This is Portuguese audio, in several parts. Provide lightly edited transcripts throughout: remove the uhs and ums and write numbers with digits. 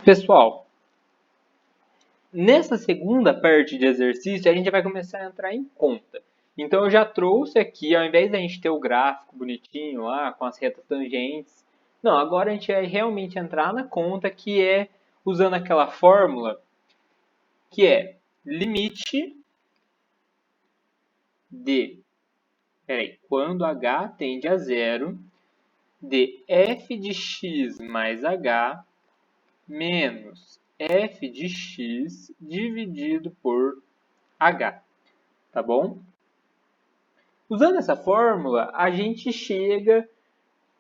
Pessoal, nessa segunda parte de exercício, a gente vai começar a entrar em conta. Então, eu já trouxe aqui, ao invés da gente ter o gráfico bonitinho lá, com as retas tangentes, não, agora a gente vai realmente entrar na conta, que é usando aquela fórmula, que é limite de, quando h tende a zero, de f de x mais h menos f de x dividido por h, tá bom? Usando essa fórmula, a gente chega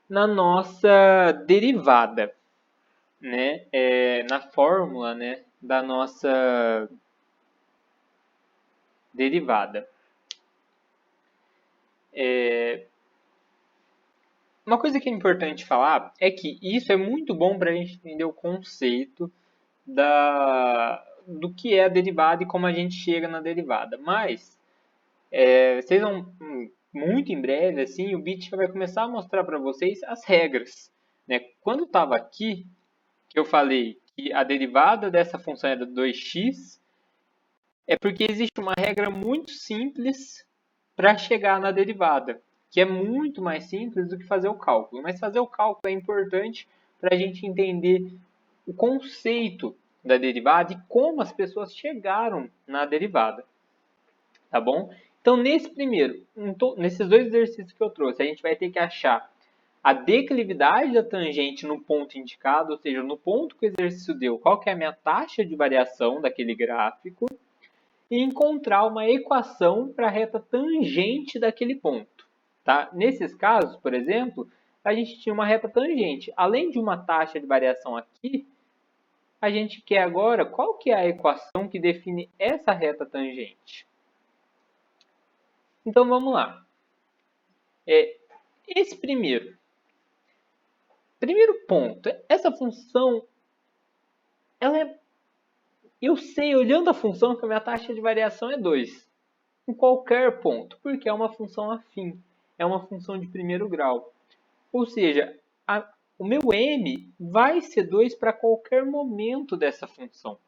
na nossa derivada, né? Na fórmula, né, da nossa derivada. Uma coisa que é importante falar é que isso é muito bom para a gente entender o conceito do que é a derivada e como a gente chega na derivada. Mas vocês vão muito em breve, assim, o Bit vai começar a mostrar para vocês as regras, né? Quando estava aqui, que eu falei que a derivada dessa função é 2x, é porque existe uma regra muito simples para chegar na derivada, que é muito mais simples do que fazer o cálculo. Mas fazer o cálculo é importante para a gente entender o conceito da derivada e como as pessoas chegaram na derivada, tá bom? Então, nesses dois exercícios que eu trouxe, a gente vai ter que achar a declividade da tangente no ponto indicado, ou seja, no ponto que o exercício deu, qual que é a minha taxa de variação daquele gráfico, e encontrar uma equação para a reta tangente daquele ponto. Tá? Nesses casos, por exemplo, a gente tinha uma reta tangente. Além de uma taxa de variação aqui, a gente quer agora qual que é a equação que define essa reta tangente. Então vamos lá. Esse primeiro ponto, essa função, eu sei, olhando a função, que a minha taxa de variação é 2. Em qualquer ponto, porque é uma função afim, é uma função de primeiro grau. Ou seja, o meu m vai ser 2 para qualquer momento dessa função.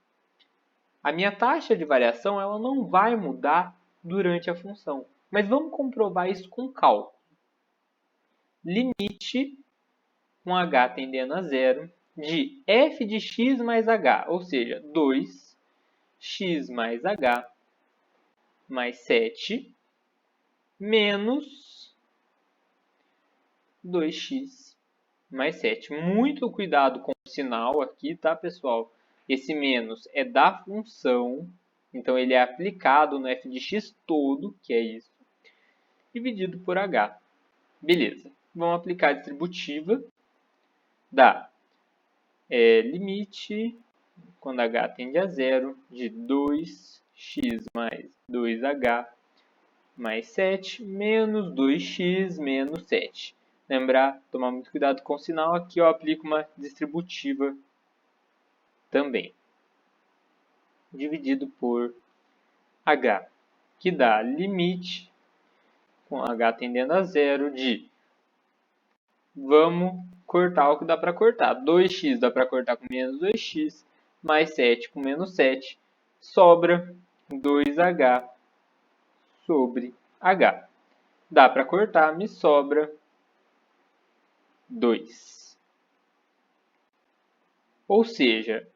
A minha taxa de variação ela não vai mudar durante a função. Mas vamos comprovar isso com cálculo. Limite com h tendendo a zero de f de x mais h, ou seja, 2x mais h mais 7 menos 2x mais 7. Muito cuidado com o sinal aqui, tá, pessoal? Esse menos é da função, então ele é aplicado no f de x todo, que é isso, dividido por h. Beleza. Vamos aplicar a distributiva. Dá limite, quando h tende a zero, de 2x mais 2h mais 7 menos 2x menos 7. Lembrar, tomar muito cuidado com o sinal. Aqui eu aplico uma distributiva também. Dividido por h, que dá limite, com h tendendo a zero, de... Vamos cortar o que dá para cortar. 2x dá para cortar com menos 2x, mais 7 com menos 7. Sobra 2h sobre h. Dá para cortar, me sobra 2. Ou seja,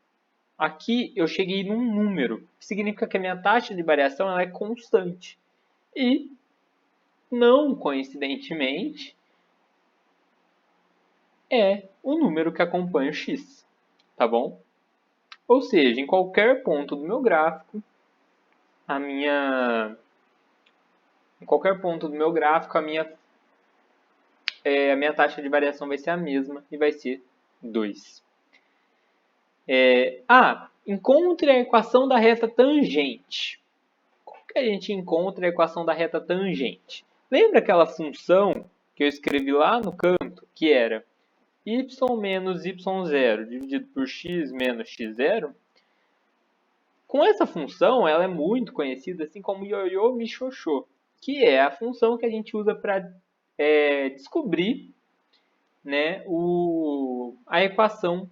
aqui eu cheguei num número, que significa que a minha taxa de variação ela é constante. E, não coincidentemente, é o número que acompanha o x, tá bom? Ou seja, em qualquer ponto do meu gráfico, a minha taxa de variação vai ser a mesma e vai ser 2. Encontre a equação da reta tangente. Como que a gente encontra a equação da reta tangente? Lembra aquela função que eu escrevi lá no canto, que era y menos y0 dividido por x menos x0? Com essa função, ela é muito conhecida assim como ioiô michôchô, que é a função que a gente usa para descobrir, né, a equação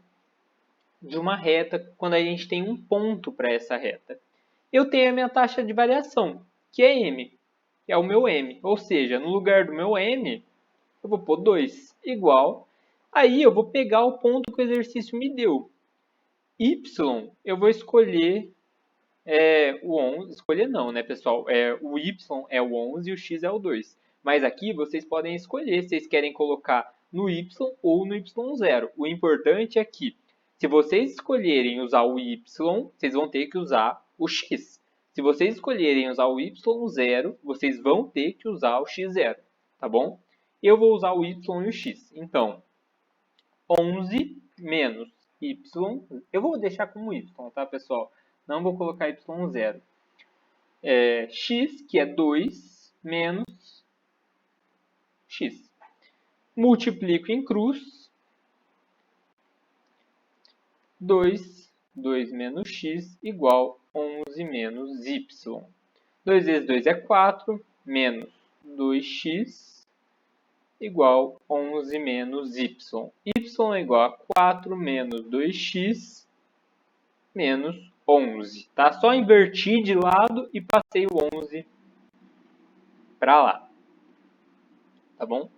de uma reta quando a gente tem um ponto para essa reta? Eu tenho a minha taxa de variação, que é m, que é o meu m. Ou seja, no lugar do meu m, eu vou pôr 2, igual. Aí eu vou pegar o ponto que o exercício me deu. Y, eu vou escolher o 11. Escolher não, né, pessoal? O y é o 11 e o x é o 2. Mas aqui vocês podem escolher se vocês querem colocar no y ou no y0. O importante é que, se vocês escolherem usar o y, vocês vão ter que usar o x. Se vocês escolherem usar o y0, vocês vão ter que usar o x0, tá bom? Eu vou usar o y e o x. Então, 11 menos y, eu vou deixar como y, tá, pessoal? Não vou colocar y0. X, que é 2, menos x. Multiplico em cruz. 2 menos x igual 11 menos y. 2 vezes 2 é 4, menos 2x igual 11 menos y. Y é igual a 4 menos 2x menos 11. Tá? Só inverti de lado e passei o 11 para lá. Tá bom?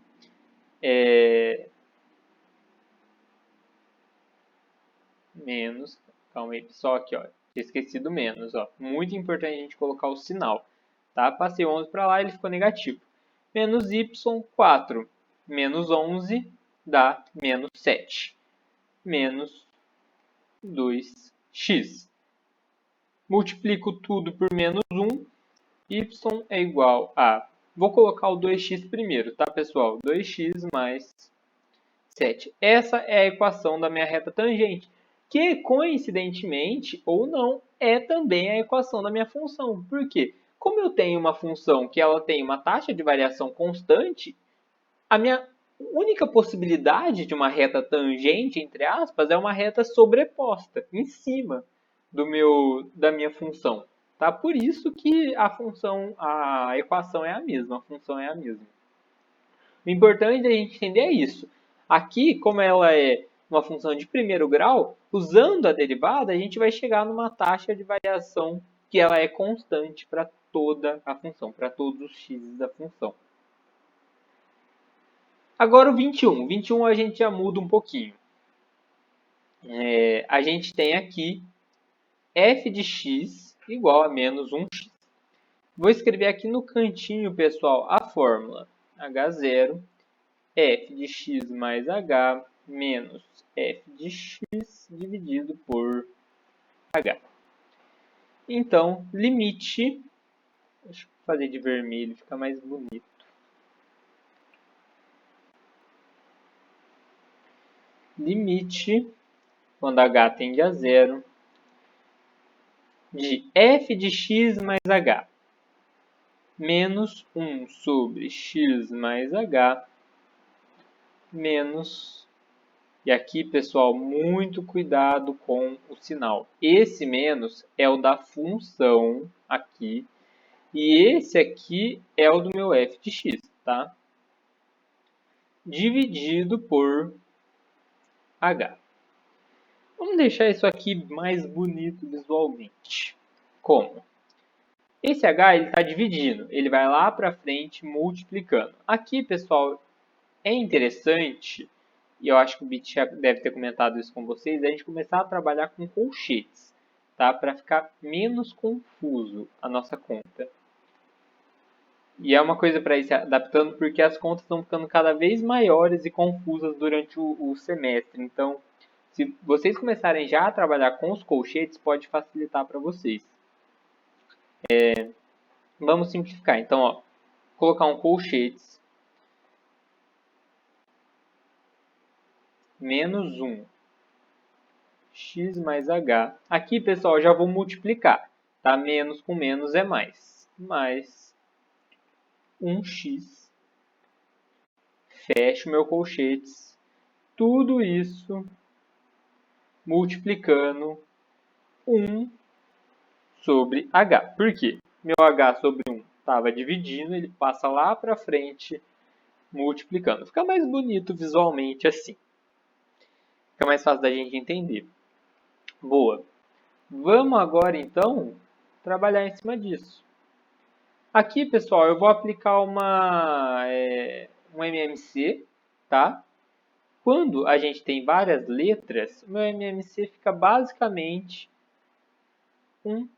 Menos, calma aí, só aqui, ó, tinha esquecido menos, ó. Muito importante a gente colocar o sinal, tá? Passei 11 para lá, ele ficou negativo. Menos y, 4, menos 11 dá menos 7, menos 2x. Multiplico tudo por menos 1, y é igual a... Vou colocar o 2x primeiro, tá, pessoal? 2x mais 7. Essa é a equação da minha reta tangente, que, coincidentemente ou não, é também a equação da minha função. Por quê? Como eu tenho uma função que ela tem uma taxa de variação constante, a minha única possibilidade de uma reta tangente, entre aspas, é uma reta sobreposta em cima da minha função. Tá? Por isso que a equação é a mesma, a função é a mesma. O importante a gente entender é isso. Aqui, como ela é uma função de primeiro grau, usando a derivada, a gente vai chegar numa taxa de variação que ela é constante para toda a função, para todos os x da função. Agora o 21. 21 a gente já muda um pouquinho. A gente tem aqui f de x igual a menos 1x. Vou escrever aqui no cantinho, pessoal, a fórmula. H0, f de x mais h menos f de x dividido por h. Então, limite... Deixa eu fazer de vermelho, fica mais bonito. Limite, quando h tende a zero, de f de x mais h menos 1 sobre x mais h menos... E aqui, pessoal, muito cuidado com o sinal. Esse menos é o da função aqui. E esse aqui é o do meu f de x, tá? Dividido por h. Vamos deixar isso aqui mais bonito visualmente. Como? Esse h está dividindo, ele vai lá para frente multiplicando. Aqui, pessoal, é interessante, e eu acho que o Bit já deve ter comentado isso com vocês, a gente começar a trabalhar com colchetes, tá? Para ficar menos confuso a nossa conta. E é uma coisa para ir se adaptando, porque as contas estão ficando cada vez maiores e confusas durante o semestre. Então, se vocês começarem já a trabalhar com os colchetes, pode facilitar para vocês. Vamos simplificar. Então, ó, colocar um colchetes menos 1 x mais h. Aqui, pessoal, já vou multiplicar. Tá? Menos com menos é mais. Mais 1x. Fecho meu colchetes. Tudo isso multiplicando 1 sobre h. Por quê? Meu h sobre 1 estava dividindo, ele passa lá para frente multiplicando. Fica mais bonito visualmente assim. Fica mais fácil da gente entender. Boa. Vamos agora, então, trabalhar em cima disso. Aqui, pessoal, eu vou aplicar um MMC, tá? Quando a gente tem várias letras, o meu MMC fica basicamente um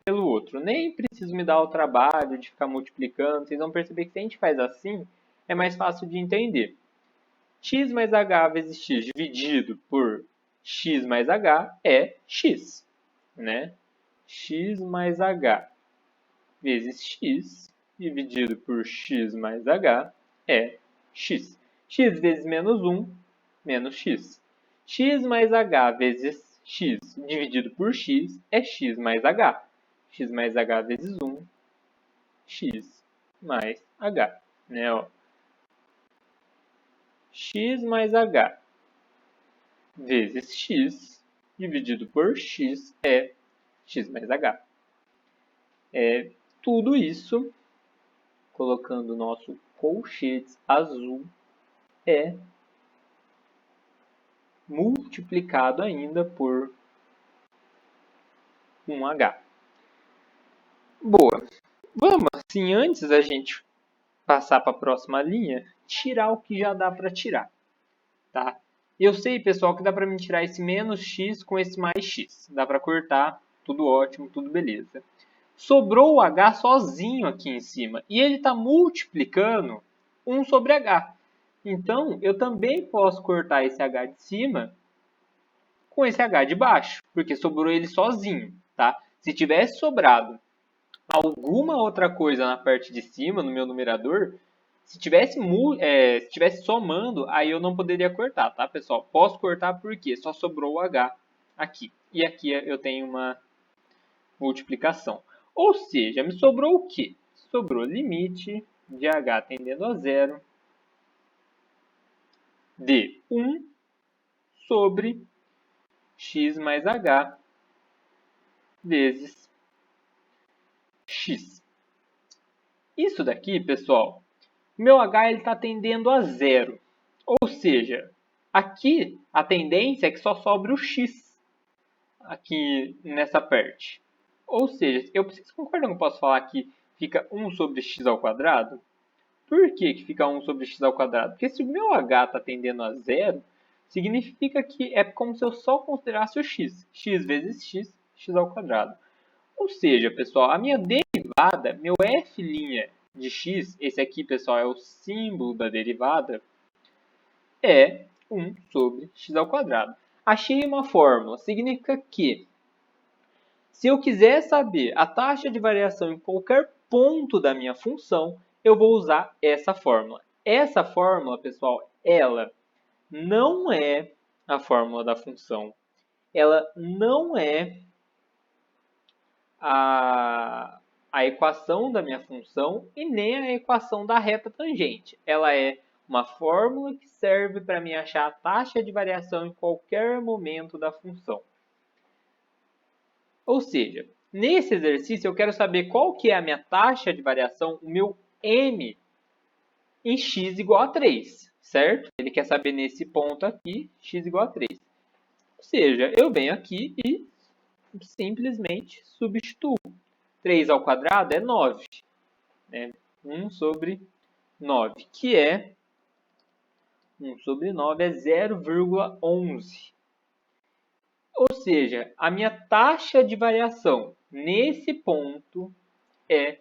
pelo outro. Nem preciso me dar o trabalho de ficar multiplicando. Vocês vão perceber que se a gente faz assim, é mais fácil de entender. X mais H vezes X dividido por X mais H é X, né? X mais H vezes X dividido por X mais H é X. X vezes menos 1, menos X. X mais H vezes X dividido por X é X mais H. X mais H vezes 1, X mais H. Né? Ó. X mais H vezes X dividido por X é X mais H. Tudo isso, colocando o nosso colchete azul, é multiplicado ainda por 1H. Boa. Vamos, assim, antes da gente passar para a próxima linha, tirar o que já dá para tirar. Tá? Eu sei, pessoal, que dá para me tirar esse menos x com esse mais x. Dá para cortar, tudo ótimo, tudo beleza. Sobrou o h sozinho aqui em cima. E ele está multiplicando 1 sobre h. Então, eu também posso cortar esse h de cima com esse h de baixo, porque sobrou ele sozinho. Tá? Se tivesse sobrado alguma outra coisa na parte de cima, no meu numerador, se tivesse somando, aí eu não poderia cortar, tá, pessoal? Posso cortar porque só sobrou o h aqui. E aqui eu tenho uma multiplicação. Ou seja, me sobrou o quê? Sobrou limite de h tendendo a zero de 1 sobre x mais h vezes x. Isso daqui, pessoal, meu h está tendendo a zero. Ou seja, aqui a tendência é que só sobre o x aqui nessa parte. Ou seja, vocês concordam que eu posso falar que fica 1 sobre x ao quadrado? Por que fica 1 sobre x ao quadrado? Porque se o meu h está tendendo a zero, significa que é como se eu só considerasse o x. X vezes x, x ao quadrado. Ou seja, pessoal, a minha derivada, meu f' de x, esse aqui, pessoal, é o símbolo da derivada, é 1 sobre x ao quadrado. Achei uma fórmula. Significa que, se eu quiser saber a taxa de variação em qualquer ponto da minha função, eu vou usar essa fórmula. Essa fórmula, pessoal, ela não é a fórmula da função. Ela não é a equação da minha função e nem a equação da reta tangente. Ela é uma fórmula que serve para me achar a taxa de variação em qualquer momento da função. Ou seja, nesse exercício eu quero saber qual que é a minha taxa de variação, o meu m em x igual a 3, certo? Ele quer saber nesse ponto aqui, x igual a 3. Ou seja, eu venho aqui e simplesmente substituo. 3 ao quadrado é 9. Né? 1 sobre 9, que é 1 sobre 9 é 0,11. Ou seja, a minha taxa de variação nesse ponto é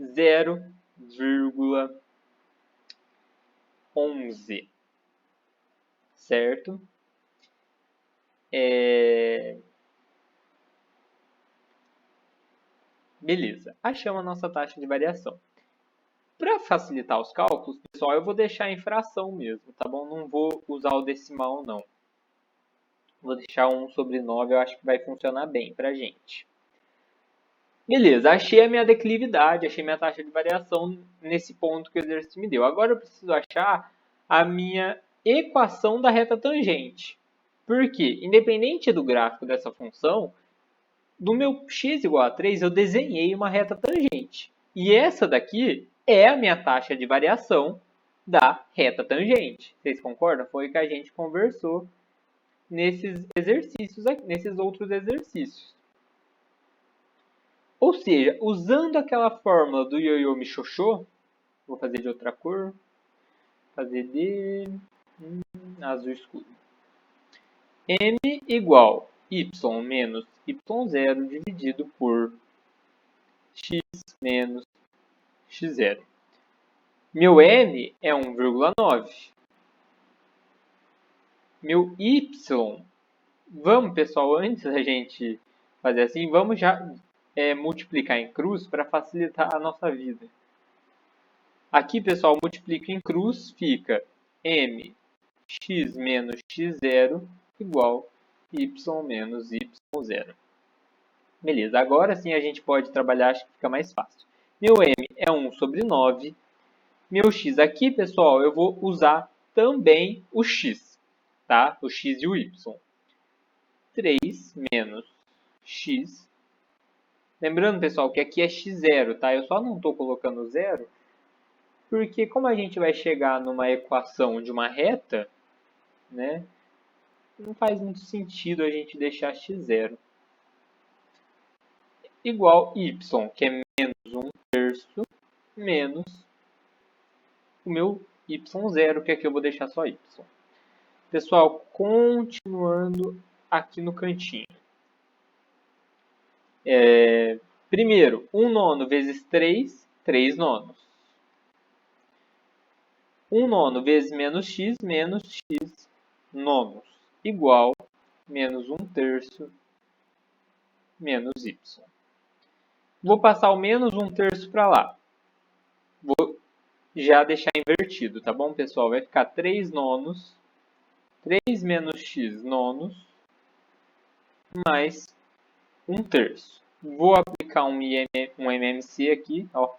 0,11. Certo? Beleza, achamos a nossa taxa de variação. Para facilitar os cálculos, pessoal, eu vou deixar em fração mesmo, tá bom? Não vou usar o decimal, não. Vou deixar 1 sobre 9, eu acho que vai funcionar bem para a gente. Beleza, achei a minha declividade, achei minha taxa de variação nesse ponto que o exercício me deu. Agora eu preciso achar a minha equação da reta tangente. Por quê? Independente do gráfico dessa função, do meu x igual a 3, eu desenhei uma reta tangente. E essa daqui é a minha taxa de variação da reta tangente. Vocês concordam? Foi o que a gente conversou nesses exercícios, nesses outros exercícios. Ou seja, usando aquela fórmula do ioiô michoxô, vou fazer de outra cor, fazer de azul escuro. M igual y menos y0 dividido por x menos x0. Meu m é 1,9. Meu y, vamos pessoal, antes da gente fazer assim, vamos já multiplicar em cruz para facilitar a nossa vida. Aqui pessoal, multiplico em cruz, fica m x menos x0 igual y menos y0. Beleza, agora sim a gente pode trabalhar, acho que fica mais fácil. Meu m é 1 sobre 9. Meu x aqui, pessoal, eu vou usar também o x, tá? O x e o y. 3 menos x. Lembrando, pessoal, que aqui é x0, tá? Eu só não estou colocando zero, porque como a gente vai chegar numa equação de uma reta, né? Não faz muito sentido a gente deixar x0. Igual y, que é menos 1/3, menos o meu y0, que aqui eu vou deixar só y. Pessoal, continuando aqui no cantinho. Primeiro, 1 nono vezes 3, 3 nonos. 1 nono vezes menos x nonos, igual menos 1/3 menos y. Vou passar o menos 1/3 para lá. Vou já deixar invertido, tá bom, pessoal? Vai ficar 3 nonos, 3 menos x nonos, mais 1/3. Vou aplicar um MMC aqui. Ó,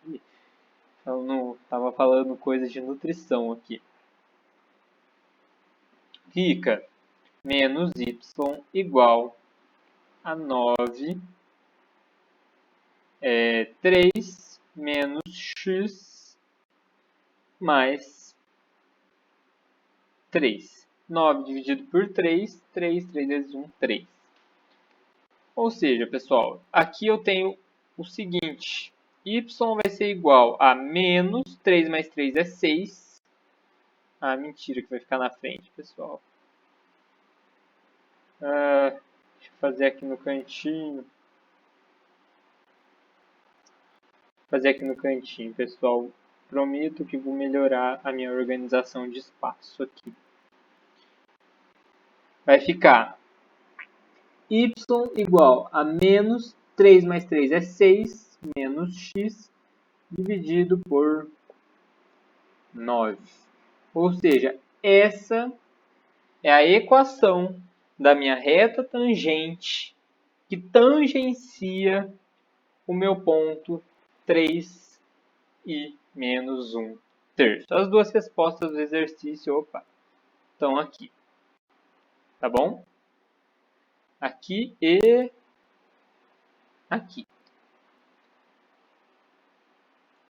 eu não estava falando coisas de nutrição aqui. Fica menos y igual a 9, 3 menos x mais 3. 9 dividido por 3, 3 vezes 1, 3. Ou seja, pessoal, aqui eu tenho o seguinte. Y vai ser igual a menos 3 mais 3 é 6. Ah, mentira que vai ficar na frente, pessoal. Deixa eu fazer aqui no cantinho. Pessoal. Prometo que vou melhorar a minha organização de espaço aqui. Vai ficar y igual a menos 3 mais 3 é 6, menos x, dividido por 9. Ou seja, essa é a equação da minha reta tangente que tangencia o meu ponto 3 e menos 1/3. As duas respostas do exercício, estão aqui. Tá bom? Aqui e aqui.